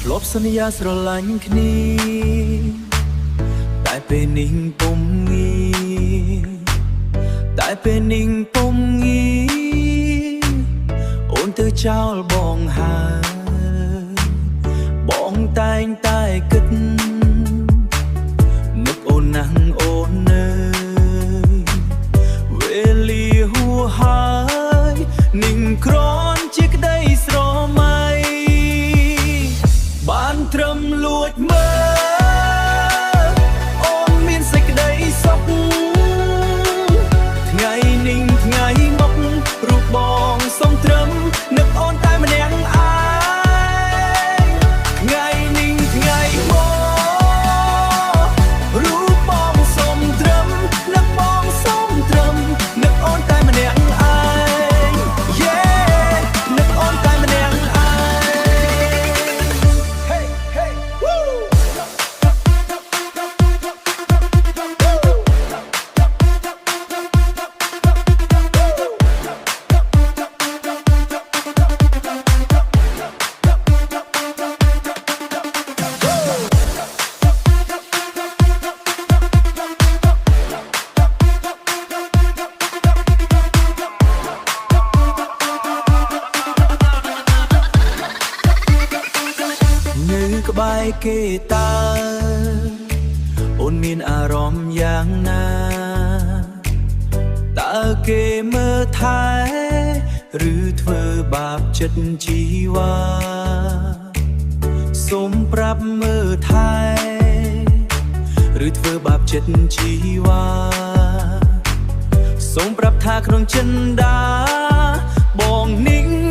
ลบสัญญาស្រឡាញ់គ្នាតែពេលនេះពុំងារតែពេលនេះពុំងារអូនទៅចោលបងហើយបងតែងតែគិតនឹកអូនណាស់អូននៅវេលាហួសហើយនឹងក្រនជាក្តីស្រមៃបានត្រឹមលួចមើលអូនមានសេចក្តីសុខថ្ងៃនេះថ្ងៃមករូបបងសុំត្រឹមនឹកអូនតែម្នាក់ឯងថ្ងៃនេះថ្ងៃមករូបបងសុំត្រឹមនឹកបងសុំត្រឹមនឹកអូនតែម្នាក់ឯង Yeah នឹកអូនតែម្នាក់ឯង នៅក្បែរគេតើអូនមានអារម្មណ៍យ៉ាងណាតើគេមើលថែឬធ្វើបាបចិត្តជីវ៉ាសូមប្រាប់មើលថែឬធ្វើបាបចិត្តជីវ៉ាសូមប្រាប់ថាក្នុងចិន្តាបងនេះ